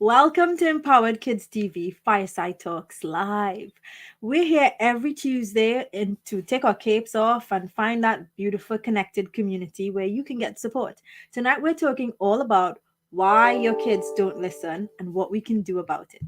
Welcome to Empowered Kids TV Fireside Talks Live. We're here every Tuesday to take our capes off and find that beautiful connected community where you can get support. Tonight, we're talking all about why your kids don't listen and what we can do about it.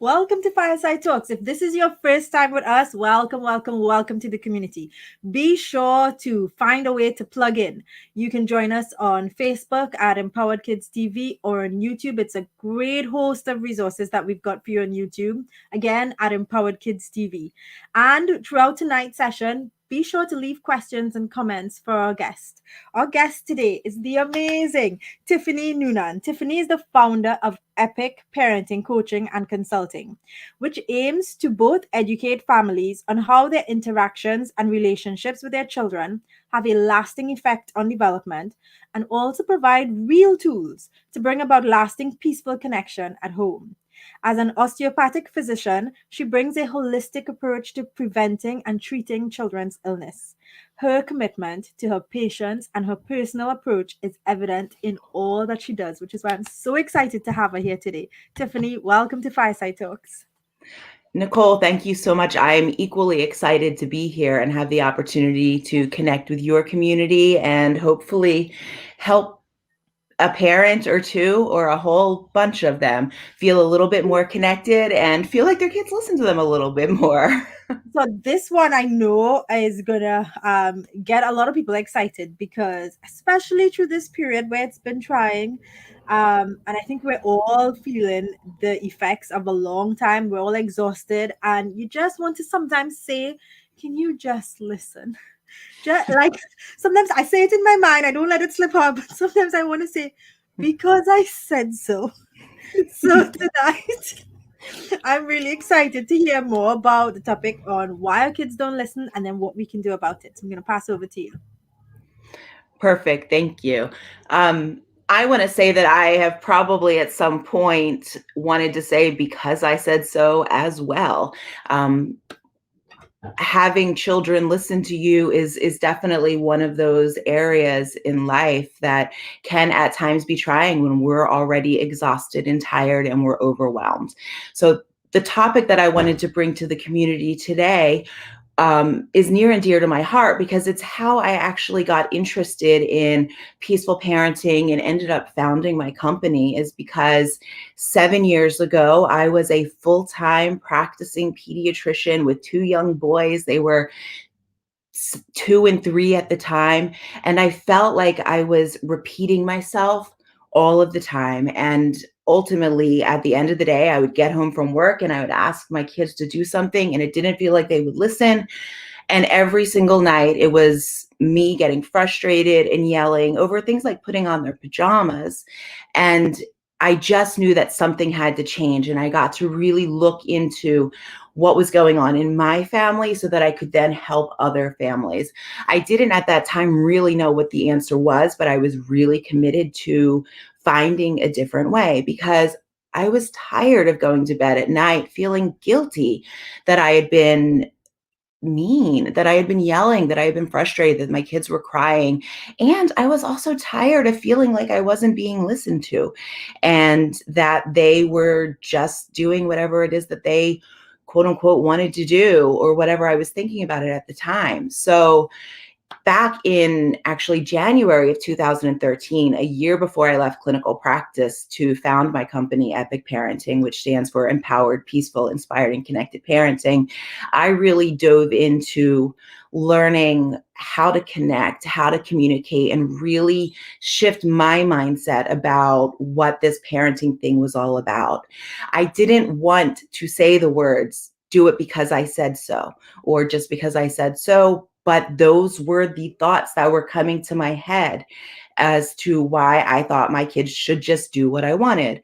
Welcome to Fireside Talks. If this is your first time with us, welcome to the community. Be sure to find a way to plug in. You can join us on Facebook at Empowered Kids TV or on YouTube. It's a great host of resources that we've got for you on YouTube. Again, at Empowered Kids TV. And throughout tonight's session, be sure to leave questions and comments for our guest. Our guest today is the amazing Tiffanie Noonan. Tiffanie is the founder of E.P.I.C Parenting Coaching and Consulting, which aims to both educate families on how their interactions and relationships with their children have a lasting effect on development and also provide real tools to bring about lasting peaceful connection at home. As an osteopathic physician, she brings a holistic approach to preventing and treating children's illness. Her commitment to her patients and her personal approach is evident in all that she does, which is why I'm so excited to have her here today. Tiffanie, welcome to Fireside Talks. Nicole, thank you so much. I'm equally excited to be here and have the opportunity to connect with your community and hopefully help a parent or two or a whole bunch of them feel a little bit more connected and feel like their kids listen to them a little bit more. So this one I know is gonna get a lot of people excited because especially through this period where it's been trying, and I think we're all feeling the effects of a long time. We're all exhausted, and you just want to sometimes say, "Can you just listen?" Just like sometimes I say it in my mind, I don't let it slip out, but sometimes I want to say, "Because I said so." So tonight. I'm really excited to hear more about the topic on why our kids don't listen and then what we can do about it. So I'm going to pass over to you. Perfect. Thank you. I want to say that I have probably at some point wanted to say because I said so as well. Having children listen to you is definitely one of those areas in life that can at times be trying when we're already exhausted and tired and we're overwhelmed. So the topic that I wanted to bring to the community today is near and dear to my heart because it's how I actually got interested in peaceful parenting and ended up founding my company is because 7 years ago, I was a full-time practicing pediatrician with two young boys. They were 2 and 3 at the time. And I felt like I was repeating myself all of the time. And ultimately, at the end of the day, I would get home from work and I would ask my kids to do something, and it didn't feel like they would listen. And every single night, it was me getting frustrated and yelling over things like putting on their pajamas. And I just knew that something had to change. And I got to really look into what was going on in my family so that I could then help other families. I didn't at that time really know what the answer was, but I was really committed to finding a different way because I was tired of going to bed at night feeling guilty that I had been mean, that I had been yelling, that I had been frustrated, that my kids were crying. And I was also tired of feeling like I wasn't being listened to and that they were just doing whatever it is that they quote unquote wanted to do or whatever I was thinking about it at the time. So back in actually January of 2013, a year before I left clinical practice to found my company, E.P.I.C Parenting, which stands for Empowered, Peaceful, Inspired, and Connected Parenting, I really dove into learning how to connect, how to communicate, and really shift my mindset about what this parenting thing was all about. I didn't want to say the words, do it because I said so, or just because I said so, but those were the thoughts that were coming to my head as to why I thought my kids should just do what I wanted.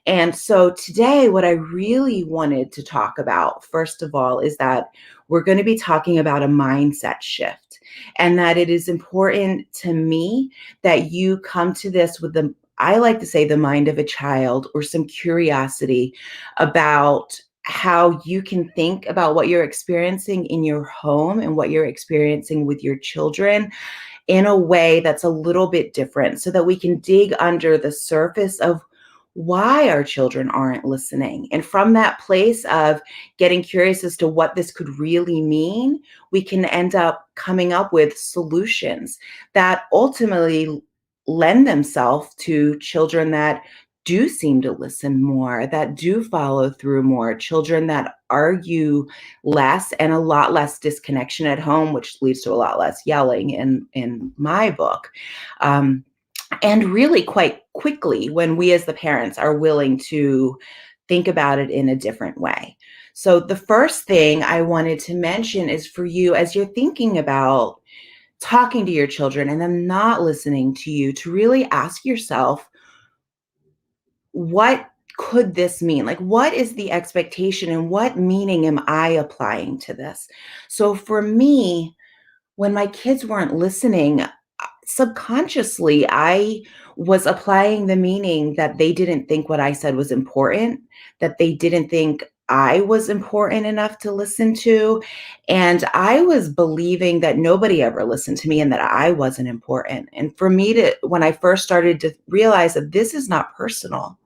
And so today, what I really wanted to talk about, first of all, is that we're going to be talking about a mindset shift and that it is important to me that you come to this with I like to say the mind of a child or some curiosity about how you can think about what you're experiencing in your home and what you're experiencing with your children in a way that's a little bit different so that we can dig under the surface of why our children aren't listening. And from that place of getting curious as to what this could really mean, we can end up coming up with solutions that ultimately lend themselves to children that do seem to listen more, that do follow through more, children that argue less and a lot less disconnection at home, which leads to a lot less yelling in my book. And really quite quickly when we as the parents are willing to think about it in a different way. So the first thing I wanted to mention is for you as you're thinking about talking to your children and them not listening to you, to really ask yourself, what could this mean? Like, what is the expectation and what meaning am I applying to this? So for me, when my kids weren't listening, subconsciously, I was applying the meaning that they didn't think what I said was important, that they didn't think I was important enough to listen to. And I was believing that nobody ever listened to me and that I wasn't important. And for me to, when I first started to realize that this is not personal,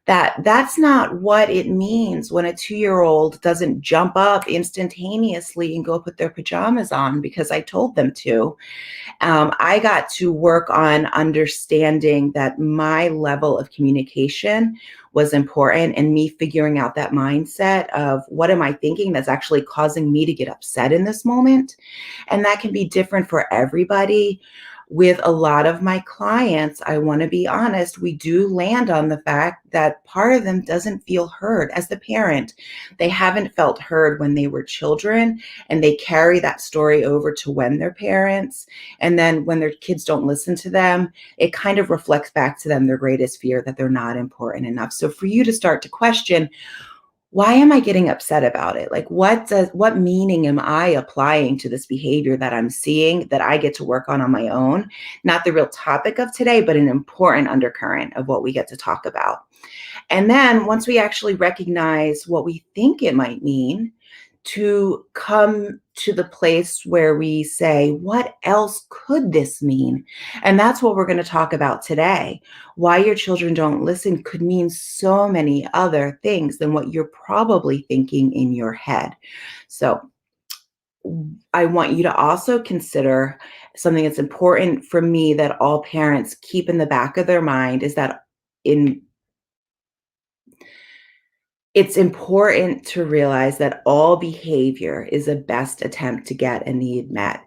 that's not what it means when a 2-year-old doesn't jump up instantaneously and go put their pajamas on because I told them to. I got to work on understanding that my level of communication was important and me figuring out that mindset of what am I thinking that's actually causing me to get upset in this moment. And that can be different for everybody. With a lot of my clients, I want to be honest, we do land on the fact that part of them doesn't feel heard as the parent. They haven't felt heard when they were children, and they carry that story over to when they're parents. And then when their kids don't listen to them, it kind of reflects back to them their greatest fear that they're not important enough. So for you to start to question, why am I getting upset about it? Like, what meaning am I applying to this behavior that I'm seeing that I get to work on my own? Not the real topic of today, but an important undercurrent of what we get to talk about. And then once we actually recognize what we think it might mean, to come to the place where we say, what else could this mean? And that's what we're going to talk about today. Why your children don't listen could mean so many other things than what you're probably thinking in your head. So I want you to also consider something that's important for me that all parents keep in the back of their mind is that in it's important to realize that all behavior is a best attempt to get a need met.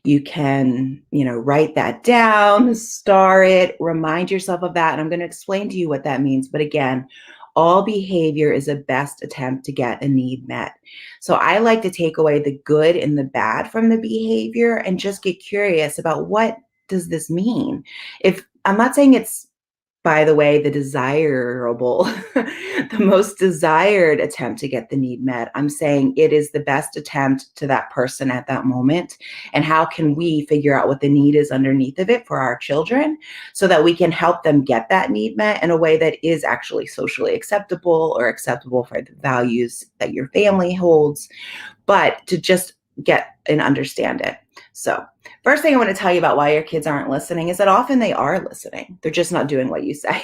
You can, write that down, star it, remind yourself of that. And I'm going to explain to you what that means. But again, all behavior is a best attempt to get a need met. So I like to take away the good and the bad from the behavior and just get curious about what does this mean? If I'm not saying it's, by the way, the desirable, the most desired attempt to get the need met. I'm saying it is the best attempt to that person at that moment. And how can we figure out what the need is underneath of it for our children so that we can help them get that need met in a way that is actually socially acceptable or acceptable for the values that your family holds, but to just get and understand it. So first thing I want to tell you about why your kids aren't listening is that often they are listening. They're just not doing what you say,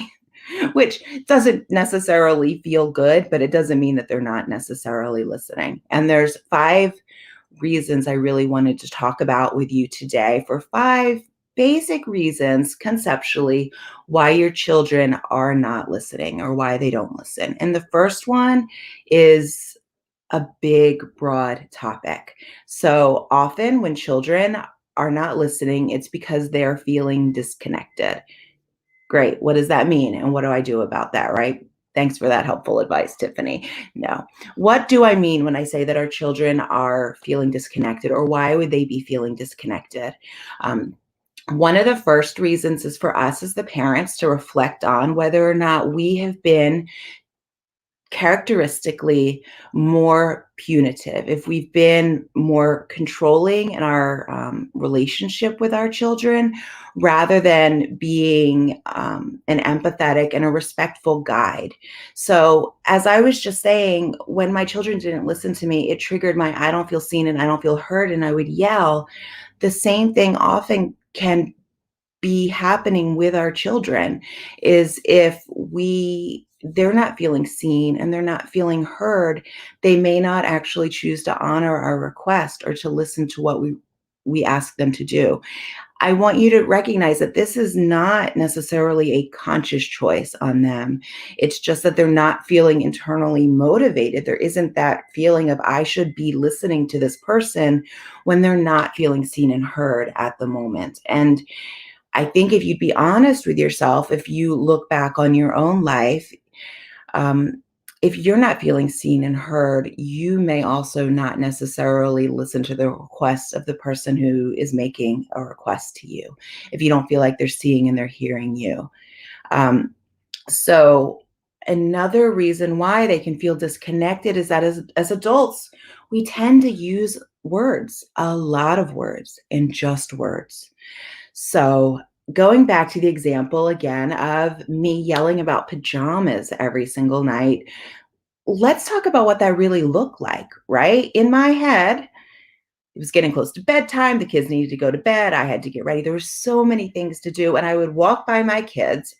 which doesn't necessarily feel good, but it doesn't mean that they're not necessarily listening. And there's 5 reasons I really wanted to talk about with you today, for 5 basic reasons conceptually why your children are not listening or why they don't listen. And the first one is a big, broad topic. So often when children are not listening, it's because they're feeling disconnected. Great. What does that mean? And what do I do about that, right? Thanks for that helpful advice, Tiffanie. No. What do I mean when I say that our children are feeling disconnected, or why would they be feeling disconnected? One of the first reasons is for us as the parents to reflect on whether or not we have been characteristically more punitive, if we've been more controlling in our relationship with our children, rather than being an empathetic and a respectful guide. So, as I was just saying, when my children didn't listen to me, it triggered my I don't feel seen and I don't feel heard, and I would yell. The same thing often can be happening with our children, is if they're not feeling seen and they're not feeling heard, they may not actually choose to honor our request or to listen to what we ask them to do. I want you to recognize that this is not necessarily a conscious choice on them. It's just that they're not feeling internally motivated. There isn't that feeling of I should be listening to this person when they're not feeling seen and heard at the moment. And I think if you'd be honest with yourself, if you look back on your own life, um, if you're not feeling seen and heard, you may also not necessarily listen to the request of the person who is making a request to you, if you don't feel like they're seeing and they're hearing you. Um, so, another reason why they can feel disconnected is that as adults, we tend to use words, a lot of words, and just words. So, going back to the example again of me yelling about pajamas every single night, let's talk about what that really looked like, right? In my head, it was getting close to bedtime. The kids needed to go to bed. I had to get ready. There were so many things to do. And I would walk by my kids,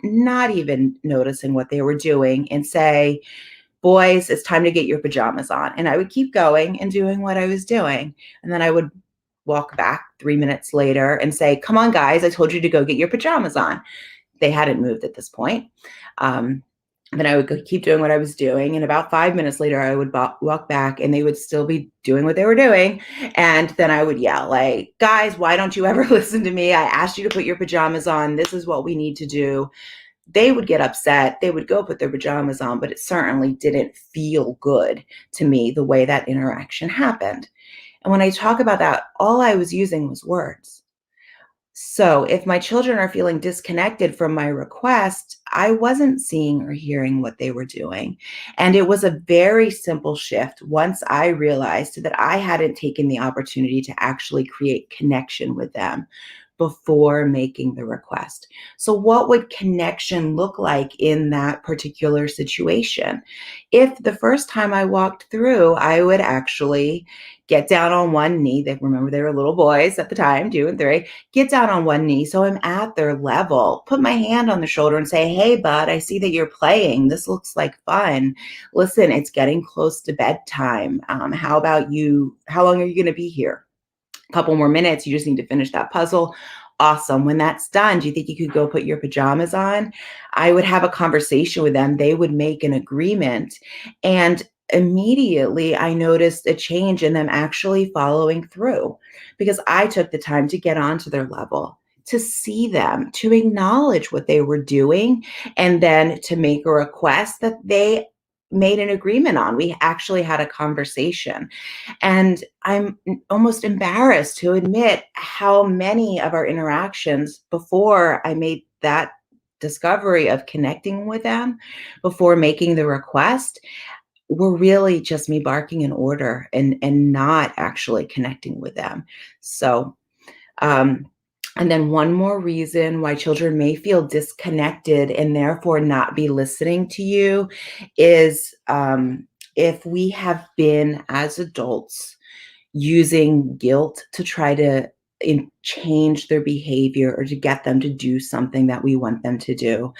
not even noticing what they were doing, and say, boys, it's time to get your pajamas on. And I would keep going and doing what I was doing. And then I would walk back 3 minutes later and say, come on, guys, I told you to go get your pajamas on. They hadn't moved at this point. Um, then I would keep doing what I was doing. And about 5 minutes later, I would walk back and they would still be doing what they were doing. And then I would yell, like, guys, why don't you ever listen to me? I asked you to put your pajamas on. This is what we need to do. They would get upset. They would go put their pajamas on, but it certainly didn't feel good to me the way that interaction happened. And when I talk about that, all I was using was words. So if my children are feeling disconnected from my request, I wasn't seeing or hearing what they were doing. And it was a very simple shift once I realized that I hadn't taken the opportunity to actually create connection with them before making the request. So, what would connection look like in that particular situation? If the first time I walked through, I would actually get down on one knee. They remember they were little boys at the time, 2 and 3. Get down on one knee so I'm at their level. Put my hand on their shoulder and say, hey, bud, I see that you're playing. This looks like fun. Listen, it's getting close to bedtime. How about you? How long are you going to be here? Couple more minutes. You just need to finish that puzzle. Awesome. When that's done, do you think you could go put your pajamas on? I would have a conversation with them. They would make an agreement. And immediately I noticed a change in them actually following through, because I took the time to get onto their level, to see them, to acknowledge what they were doing, and then to make a request that they made an agreement on. We actually had a conversation. And I'm almost embarrassed to admit how many of our interactions before I made that discovery of connecting with them, before making the request, were really just me barking an order and not actually connecting with them. So, um, and then one more reason why children may feel disconnected and therefore not be listening to you is if we have been, as adults, using guilt to try to change their behavior or to get them to do something that we want them to do.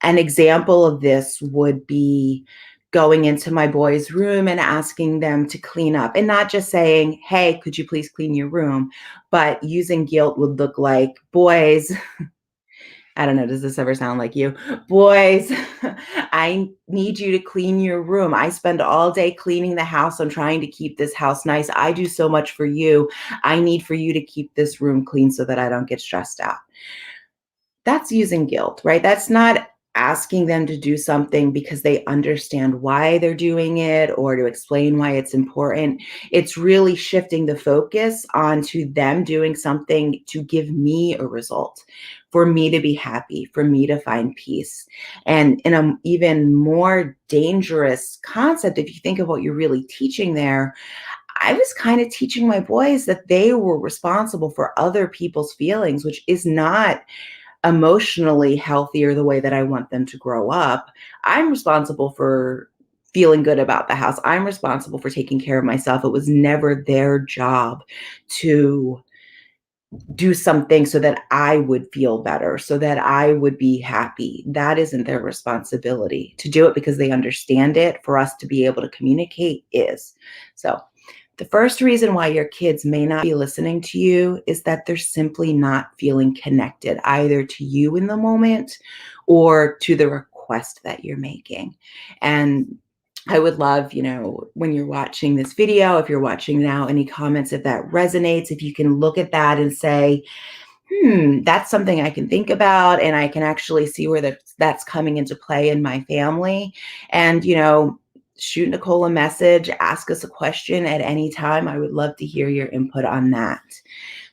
An example of this would be going into my boys' room and asking them to clean up, and not just saying, hey, could you please clean your room? But using guilt would look like, boys, I don't know, does this ever sound like you? Boys, I need you to clean your room. I spend all day cleaning the house. I'm trying to keep this house nice. I do so much for you. I need for you to keep this room clean so that I don't get stressed out. That's using guilt, right? That's not asking them to do something because they understand why they're doing it or to explain why it's important. It's really shifting the focus onto them doing something to give me a result. for me to be happy, for me to find peace. And in an even more dangerous concept, if you think of what you're really teaching there, I was kind of teaching my boys that they were responsible for other people's feelings, which is not emotionally healthy or the way that I want them to grow up. I'm responsible for feeling good about the house. I'm responsible for taking care of myself. It was never their job to do something so that I would feel better, so that I would be happy. That isn't their responsibility. To do it because they understand it, for us to be able to communicate is. So the first reason why your kids may not be listening to you is that they're simply not feeling connected either to you in the moment or to the request that you're making. And I would love, when you're watching this video, if you're watching now, any comments, if that resonates, if you can look at that and say, that's something I can think about, and I can actually see where that's coming into play in my family. And, shoot Nicole a message, ask us a question at any time. I would love to hear your input on that.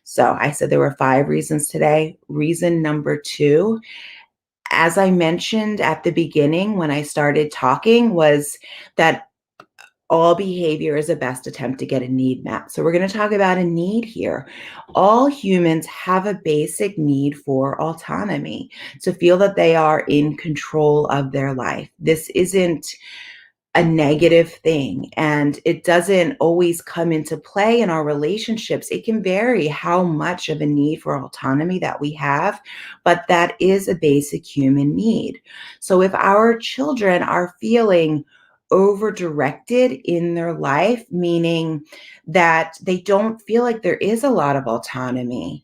So I said there were 5 reasons today. Reason number 2, as I mentioned at the beginning when I started talking, was that all behavior is a best attempt to get a need met. So we're going to talk about a need here. All humans have a basic need for autonomy, to feel that they are in control of their life. This isn't a negative thing, and it doesn't always come into play in our relationships. It can vary how much of a need for autonomy that we have, but that is a basic human need. So if our children are feeling over directed in their life, meaning that they don't feel like there is a lot of autonomy,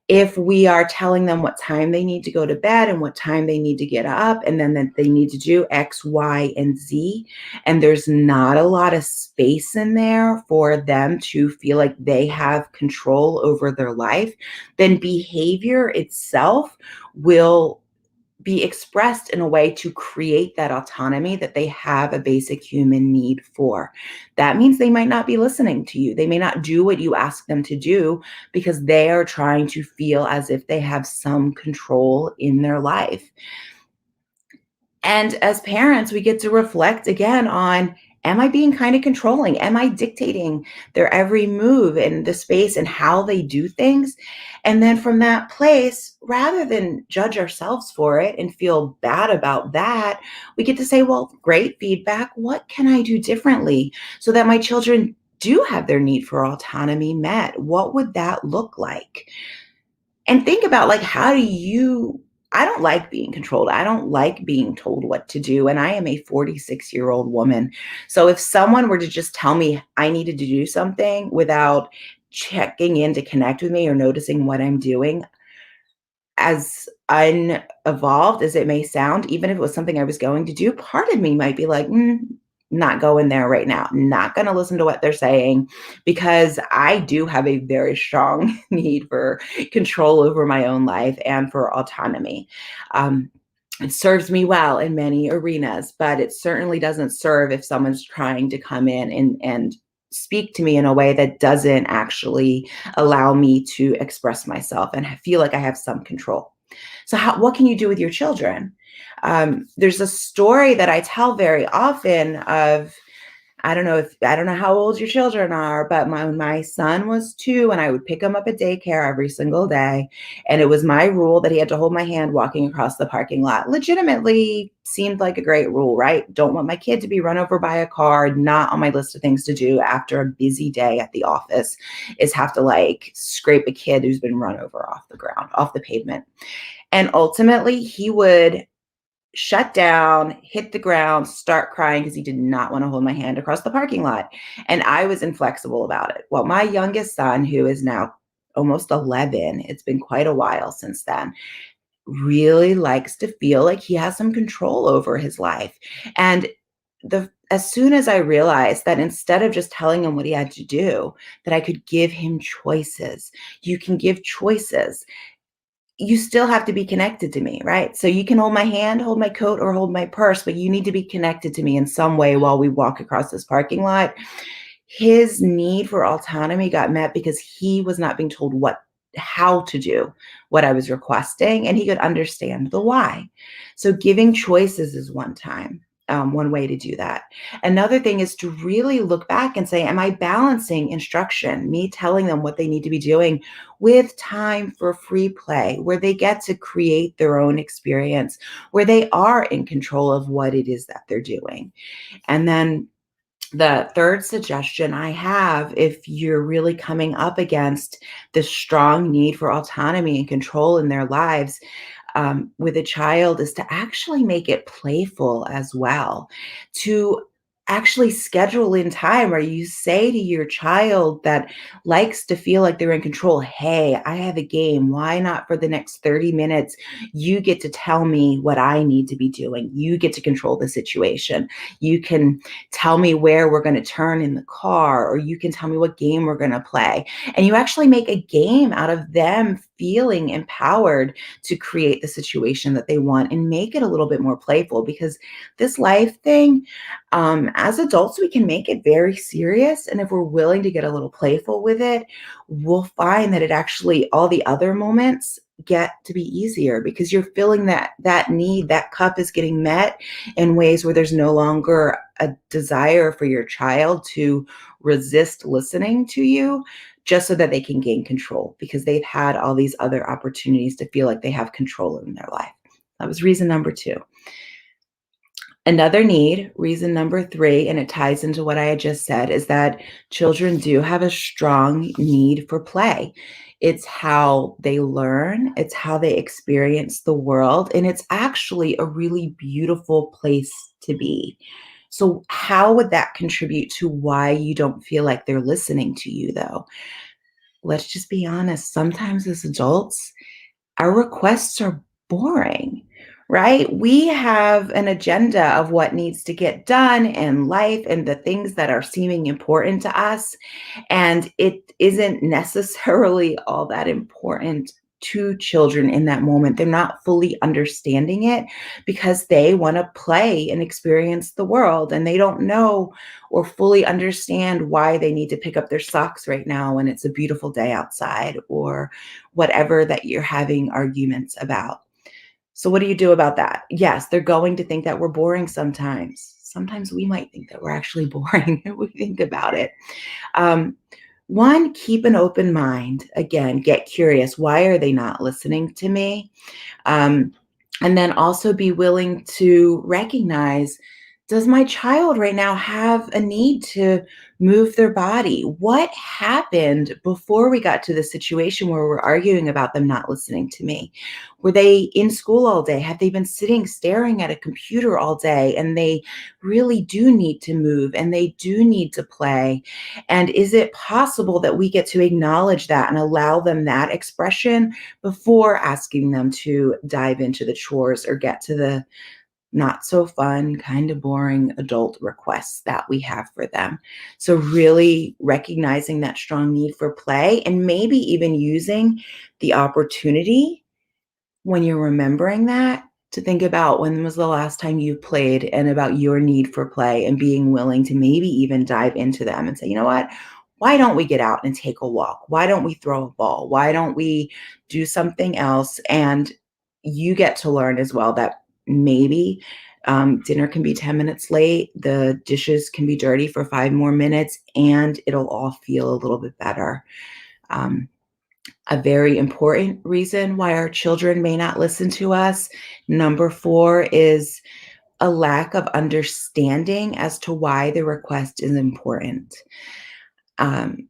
if we are telling them what time they need to go to bed and what time they need to get up, and then that they need to do X, Y, and Z, and there's not a lot of space in there for them to feel like they have control over their life, then behavior itself will be expressed in a way to create that autonomy that they have a basic human need for. That means they might not be listening to you. They may not do what you ask them to do because they are trying to feel as if they have some control in their life. And as parents, we get to reflect again on, am I being kind of controlling? Am I dictating their every move and the space and how they do things? And then from that place, rather than judge ourselves for it and feel bad about that, we get to say, well, great feedback. What can I do differently so that my children do have their need for autonomy met? What would that look like? And think about, like, I don't like being controlled. I don't like being told what to do. And I am a 46-year-old woman. So if someone were to just tell me I needed to do something without checking in to connect with me or noticing what I'm doing, as unevolved as it may sound, even if it was something I was going to do, part of me might be like, not going there right now, not going to listen to what they're saying, because I do have a very strong need for control over my own life and for autonomy. It serves me well in many arenas, but it certainly doesn't serve if someone's trying to come in and speak to me in a way that doesn't actually allow me to express myself and feel like I have some control. So what can you do with your children? There's a story that I tell very often of, I don't know how old your children are, but when my son was 2 and I would pick him up at daycare every single day, and it was my rule that he had to hold my hand walking across the parking lot. Legitimately seemed like a great rule, right? Don't want my kid to be run over by a car. Not on my list of things to do after a busy day at the office is have to like scrape a kid who's been run over off the ground, off the pavement. And ultimately he would shut down, hit the ground, start crying because he did not want to hold my hand across the parking lot. And I was inflexible about it. Well, my youngest son, who is now almost 11, it's been quite a while since then, really likes to feel like he has some control over his life. And as soon as I realized that instead of just telling him what he had to do, that I could give him choices. You can give choices. You still have to be connected to me, right? So you can hold my hand, hold my coat, or hold my purse, but you need to be connected to me in some way while we walk across this parking lot. His need for autonomy got met because he was not being told what how to do what I was requesting, and he could understand the why. So giving choices is one way to do that. Another thing is to really look back and say, am I balancing instruction, me telling them what they need to be doing, with time for free play, where they get to create their own experience, where they are in control of what it is that they're doing? And then the third suggestion I have, if you're really coming up against this strong need for autonomy and control in their lives, with a child, is to actually make it playful as well. To actually schedule in time, or you say to your child that likes to feel like they're in control, hey, I have a game. Why not for the next 30 minutes? You get to tell me what I need to be doing. You get to control the situation. You can tell me where we're going to turn in the car, or you can tell me what game we're going to play. And you actually make a game out of them feeling empowered to create the situation that they want, and make it a little bit more playful, because this life thing, as adults, we can make it very serious. And if we're willing to get a little playful with it, we'll find that it actually, all the other moments get to be easier, because you're feeling that need, that cup is getting met in ways where there's no longer a desire for your child to resist listening to you just so that they can gain control, because they've had all these other opportunities to feel like they have control in their life. That was reason number 2. Another need, reason number 3, and it ties into what I had just said, is that children do have a strong need for play. It's how they learn, it's how they experience the world, and it's actually a really beautiful place to be. So, how would that contribute to why you don't feel like they're listening to you, though? Let's just be honest. Sometimes as adults, our requests are boring, right? We have an agenda of what needs to get done in life and the things that are seeming important to us. And it isn't necessarily all that important to children in that moment. They're not fully understanding it because they want to play and experience the world, and they don't know or fully understand why they need to pick up their socks right now when it's a beautiful day outside, or whatever that you're having arguments about. So what do you do about that? Yes, they're going to think that we're boring sometimes. Sometimes we might think that we're actually boring if we think about it. Um, One, keep an open mind. Again, get curious. Why are they not listening to me? Um, and then also be willing to recognize, does my child right now have a need to move their body? What happened before we got to the situation where we're arguing about them not listening to me? Were they in school all day? Have they been sitting staring at a computer all day, and they really do need to move and they do need to play? And is it possible that we get to acknowledge that and allow them that expression before asking them to dive into the chores or get to the not so fun, kind of boring adult requests that we have for them? So, really recognizing that strong need for play, and maybe even using the opportunity when you're remembering that to think about, when was the last time you played, and about your need for play, and being willing to maybe even dive into them and say, you know what? Why don't we get out and take a walk? Why don't we throw a ball? Why don't we do something else? And you get to learn as well that maybe dinner can be 10 minutes late, the dishes can be dirty for 5 more minutes, and it'll all feel a little bit better. Um, a very important reason why our children may not listen to us, number 4, is a lack of understanding as to why the request is important.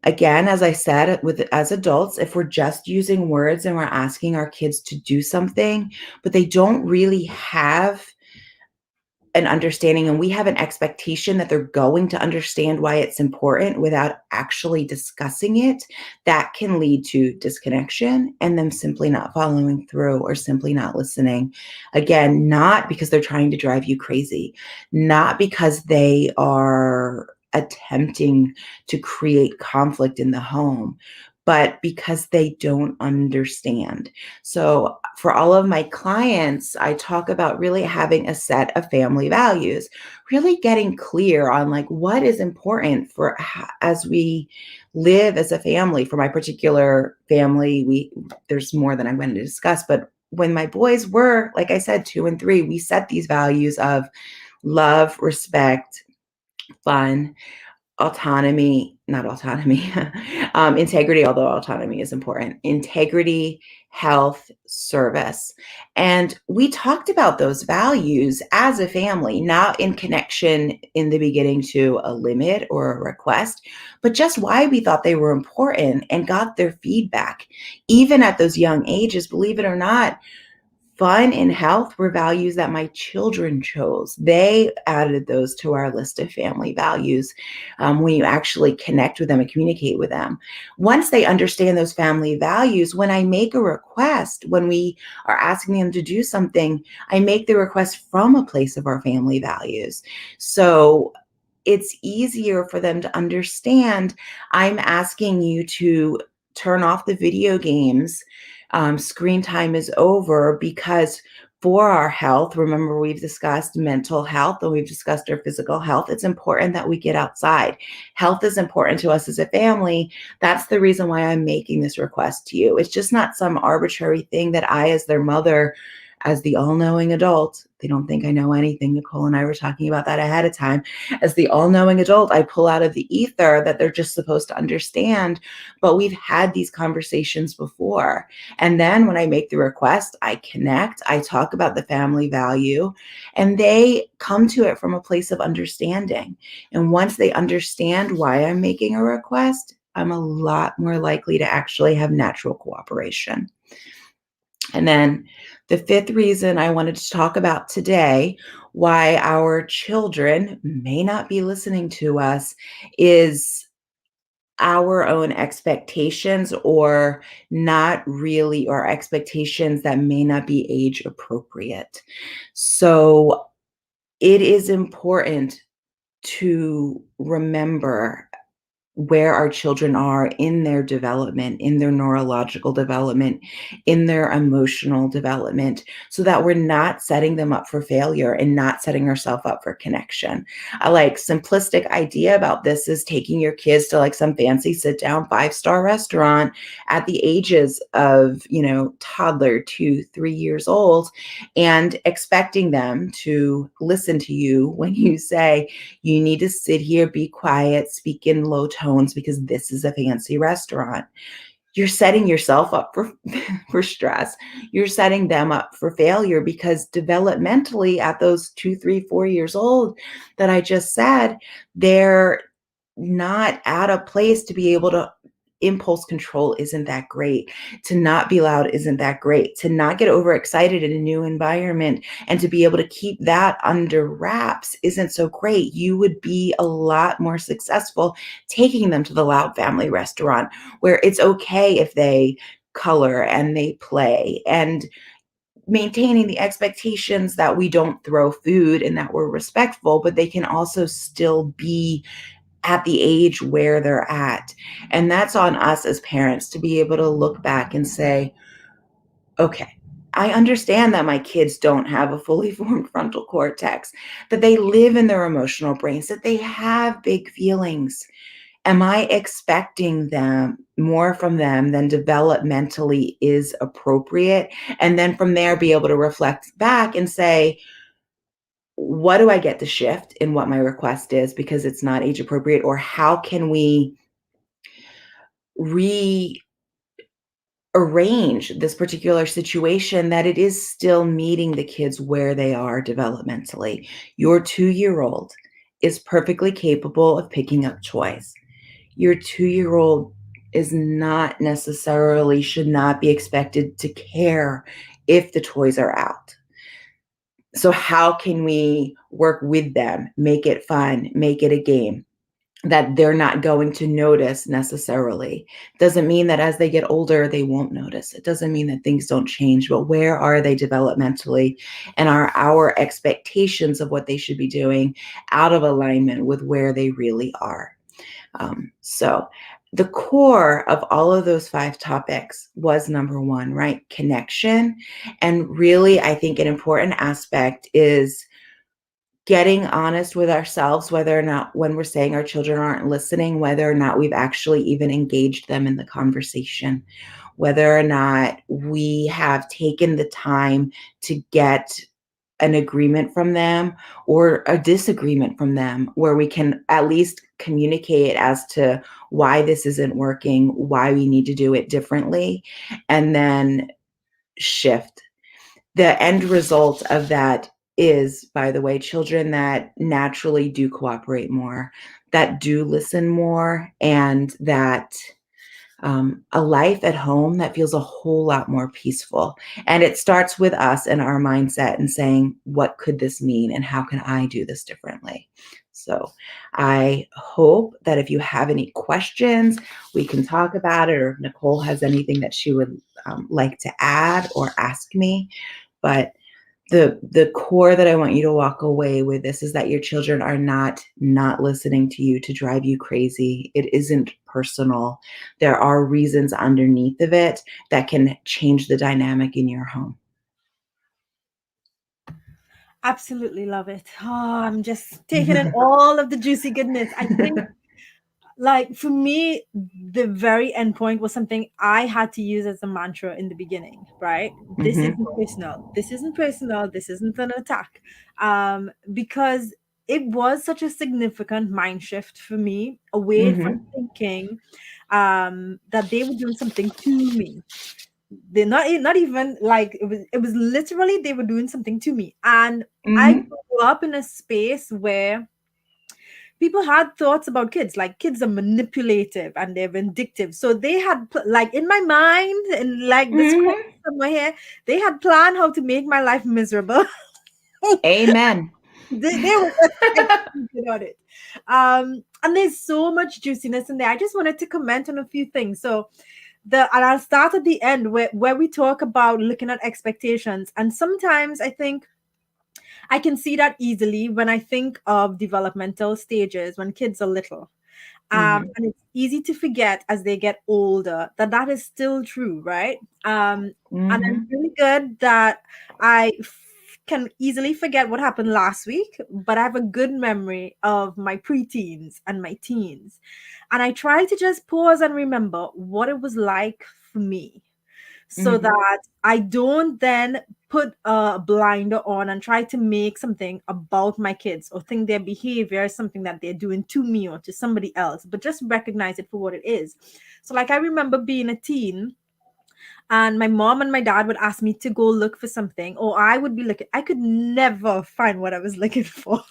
Again, as I said, as adults, if we're just using words and we're asking our kids to do something, but they don't really have an understanding, and we have an expectation that they're going to understand why it's important without actually discussing it, that can lead to disconnection and them simply not following through or simply not listening. Again, not because they're trying to drive you crazy, not because they are attempting to create conflict in the home, but because they don't understand. So for all of my clients, I talk about really having a set of family values, really getting clear on like what is important for as we live as a family. For my particular family, there's more than I'm going to discuss, but when my boys were, like I said, 2 and 3, we set these values of love, respect, fun, autonomy, not autonomy, integrity, although autonomy is important, integrity, health, service. And we talked about those values as a family, not in connection in the beginning to a limit or a request, but just why we thought they were important and got their feedback. Even at those young ages, believe it or not, fun and health were values that my children chose. They added those to our list of family values when you actually connect with them and communicate with them. Once they understand those family values, when I make a request, when we are asking them to do something, I make the request from a place of our family values. So it's easier for them to understand. I'm asking you to turn off the video games. Screen time is over because for our health, remember we've discussed mental health and we've discussed our physical health. It's important that we get outside. Health is important to us as a family. That's the reason why I'm making this request to you. It's just not some arbitrary thing that I, as their mother, as the all-knowing adult, they don't think I know anything. Nicole and I were talking about that ahead of time. As the all-knowing adult, I pull out of the ether that they're just supposed to understand, but we've had these conversations before. And then when I make the request, I connect, I talk about the family value, and they come to it from a place of understanding. And once they understand why I'm making a request, I'm a lot more likely to actually have natural cooperation. And then the fifth reason I wanted to talk about today, why our children may not be listening to us, is our own expectations, or not really, or expectations that may not be age appropriate. So it is important to remember where our children are in their development, in their neurological development, in their emotional development, so that we're not setting them up for failure and not setting ourselves up for connection. A like simplistic idea about this is taking your kids to like some fancy sit down 5-star restaurant at the ages of, toddler 2, 3 years old, and expecting them to listen to you when you say, you need to sit here, be quiet, speak in low tones because this is a fancy restaurant. You're setting yourself up for, for stress. You're setting them up for failure because developmentally at those 2, 3, 4 years old that I just said, they're not at a place to be able to. Impulse control isn't that great. To not be loud isn't that great. To not get overexcited in a new environment and to be able to keep that under wraps isn't so great. You would be a lot more successful taking them to the loud family restaurant where it's okay if they color and they play, and maintaining the expectations that we don't throw food and that we're respectful, but they can also still be at the age where they're at. And that's on us as parents to be able to look back and say, okay, I understand that my kids don't have a fully formed frontal cortex, that they live in their emotional brains, that they have big feelings. Am I expecting them more from them than developmentally is appropriate? And then from there, be able to reflect back and say, what do I get to shift in what my request is because it's not age appropriate? Or how can we rearrange this particular situation that it is still meeting the kids where they are developmentally? Your 2-year-old is perfectly capable of picking up toys. Your 2-year-old is not necessarily, should not be expected to care if the toys are out. So how can we work with them, make it fun, make it a game that they're not going to notice necessarily? Doesn't mean that as they get older, they won't notice. It doesn't mean that things don't change, but where are they developmentally? And are our expectations of what they should be doing out of alignment with where they really are? So the core of all of those 5 topics was number 1, right? Connection. And really, I think an important aspect is getting honest with ourselves, whether or not when we're saying our children aren't listening, whether or not we've actually even engaged them in the conversation, whether or not we have taken the time to get an agreement from them or a disagreement from them where we can at least communicate as to why this isn't working, why we need to do it differently, and then shift. The end result of that is, by the way, children that naturally do cooperate more, that do listen more, and that a life at home that feels a whole lot more peaceful. And it starts with us and our mindset and saying, what could this mean? And how can I do this differently? So I hope that if you have any questions, we can talk about it, or if Nicole has anything that she would like to add or ask me. But the core that I want you to walk away with this is that your children are not listening to you to drive you crazy. It isn't personal. There are reasons underneath of it that can change the dynamic in your home. Absolutely love it. Oh, I'm just taking in all of the juicy goodness. I think, like, for me, the very end point was something I had to use as a mantra in the beginning, right? This Mhm. isn't personal. This isn't personal. This isn't an attack. Because it was such a significant mind shift for me away from Mhm. thinking that they were doing something to me. They're not even like it was literally they were doing something to me. And I Mhm. grew up in a space where people had thoughts about kids, like kids are manipulative and they're vindictive, so they had like in my mind, and like this quote Mhm. somewhere here, they had planned how to make my life miserable. Amen. They were just executing on it. And there's so much juiciness in there. I just wanted to comment on a few things. So and I'll start at the end where we talk about looking at expectations. And sometimes I think I can see that easily when I think of developmental stages when kids are little. Mhm. And it's easy to forget as they get older that that is still true, right? And I'm Mhm. really good that can easily forget what happened last week, but I have a good memory of my preteens and my teens. And I try to just pause and remember what it was like for me, so Mhm. that I don't then put a blinder on and try to make something about my kids or think their behavior is something that they're doing to me or to somebody else, but just recognize it for what it is. So, like, I remember being a teen and my mom and my dad would ask me to go look for something, or I would be looking, I could never find what I was looking for.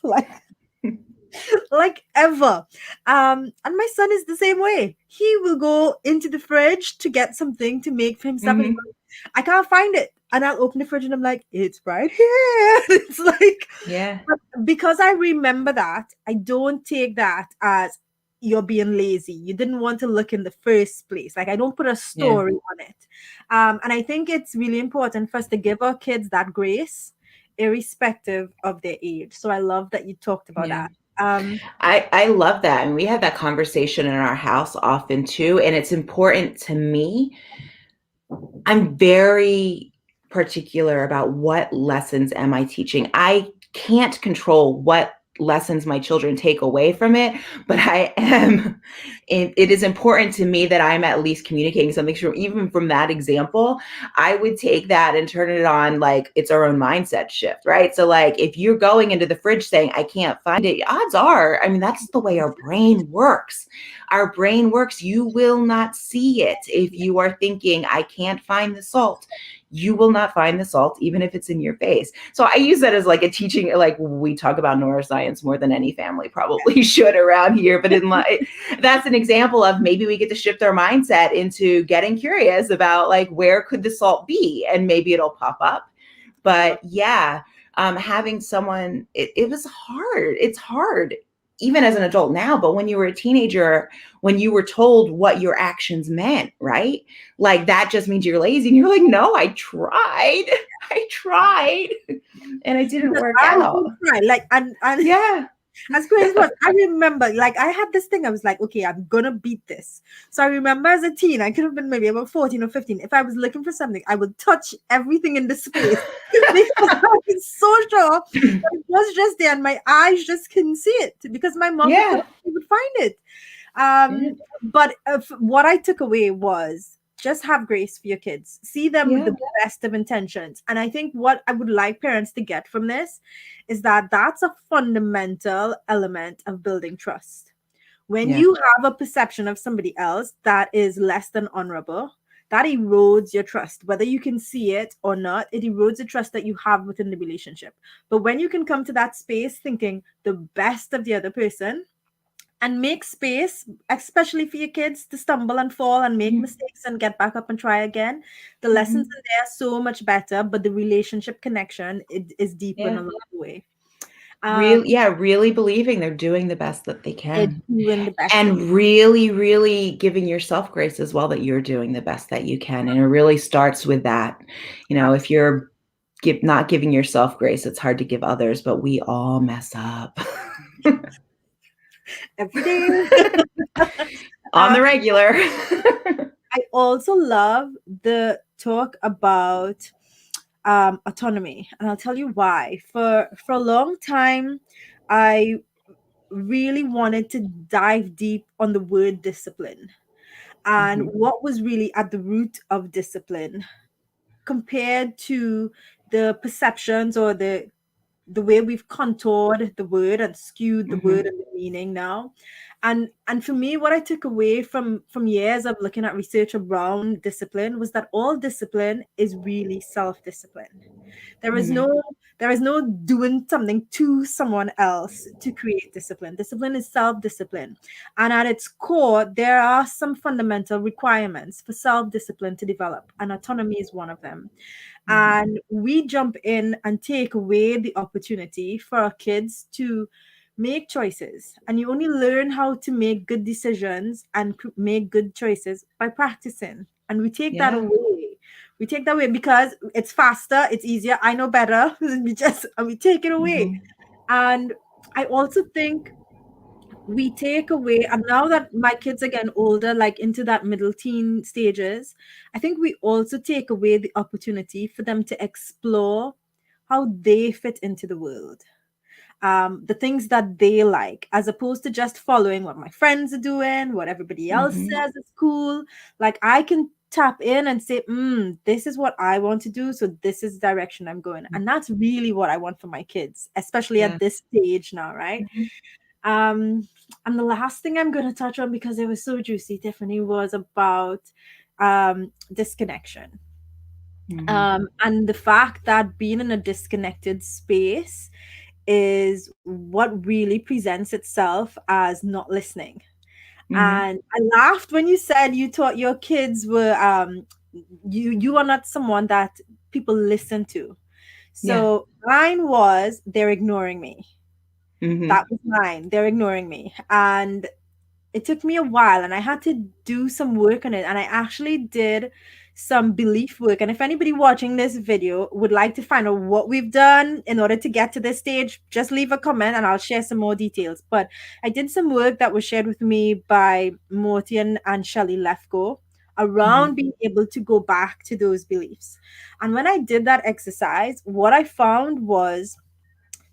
Like ever. And my son is the same way. He will go into the fridge to get something to make for himself, and he's Mhm. like, I can't find it. And I'll open the fridge and I'm like, it's right here. It's like, Yeah. but because I remember that, I don't take that as you're being lazy. You didn't want to look in the first place. Like, I don't put a Yeah. story on it. And I think it's really important for us to give our kids that grace, irrespective of their age. So I love that you talked about Yeah. that. Um, I love that. And we have that conversation in our house often too. And it's important to me. I'm very particular about what lessons am I teaching. I can't control what lessons my children take away from it, but I am, it is important to me that I'm at least communicating something. So even from that example, I would take that and turn it on like it's our own mindset shift, right? So like if you're going into the fridge saying, I can't find it, odds are, I mean, that's the way our brain works. Our brain works. You will not see it. If you are thinking, I can't find the salt, you will not find the salt, even if it's in your face. So I use that as like a teaching, like we talk about neuroscience more than any family probably should around here. But that's an example of maybe we get to shift our mindset into getting curious about like, where could the salt be? And maybe it'll pop up. But yeah, having someone, it was hard. It's hard even as an adult now, but when you were a teenager, when you were told what your actions meant, right? Like that just means you're lazy. And you're like, no, I tried. I tried. And it didn't because work I out. did try, like, and Yeah. As crazy as what I remember, like I had this thing, I was like, okay, I'm gonna beat this. So I remember as a teen, I could have been maybe about 14 or 15. If I was looking for something, I would touch everything in the space because I was so sure that it was just there and my eyes just couldn't see it because my mom would tell Yeah. me she would find it. Yeah. But what I took away was just have grace for your kids. See them with Yeah. the best of intentions. And I think what I would like parents to get from this is that that's a fundamental element of building trust. When Yeah. you have a perception of somebody else that is less than honorable, that erodes your trust. Whether you can see it or not, it erodes the trust that you have within the relationship. But when you can come to that space thinking the best of the other person, and make space, especially for your kids to stumble and fall and make Mhm. mistakes and get back up and try again. The lessons Mhm. in there are so much better, but the relationship connection is deeper in Yeah. along the way. Really, Um, yeah, really believing they're doing the best that they it's can. doing the best that And they really, really giving yourself grace as well that you're doing the best that you can. And it really starts with that. can. If you're not giving yourself grace, it's hard to give others, but we all mess up. Every day. On Um, the regular. I also love the talk about autonomy, and I'll tell you why. For a long time, I really wanted to dive deep on the word discipline and Mhm. what was really at the root of discipline compared to the perceptions or the way we've contoured the word and skewed the word Mhm. and the meaning now. And for me, what I took away from years of looking at research around discipline was that all discipline is really self-discipline. There is Mhm. no there is no doing something to someone else to create discipline. Discipline is self-discipline. And at its core, there are some fundamental requirements for self-discipline to develop, and autonomy is one of them. Mhm. And we jump in and take away the opportunity for our kids to make choices. And you only learn how to make good decisions and make good choices by practicing. And we take that Yeah. away. We take that away because it's faster, it's easier. I know better. We take it away. Mhm. And I also think we take away, and now that my kids are getting older, like into that middle teen stages, I think we also take away the opportunity for them to explore how they fit into the world, the things that they like, as opposed to just following what my friends are doing, what everybody else Mhm. says is cool. Like I can tap in and say, this is what I want to do, so this is the direction I'm going. And that's really what I want for my kids, especially Yeah. at this stage now, right? Mhm. um, and the last thing I'm going to touch on, because it was so juicy, Tiffany, was about disconnection. Mhm. And the fact that being in a disconnected space is what really presents itself as not listening. Mhm. And I laughed when you said you thought your kids were you are not someone that people listen to. Yeah. So mine was they're ignoring me. Mhm. That was mine. They're ignoring me. And it took me a while and I had to do some work on it. And I actually did some belief work. And if anybody watching this video would like to find out what we've done in order to get to this stage, just leave a comment and I'll share some more details. But I did some work that was shared with me by Mortian and Shelley Lefko Mhm. around being able to go back to those beliefs. And when I did that exercise, what I found was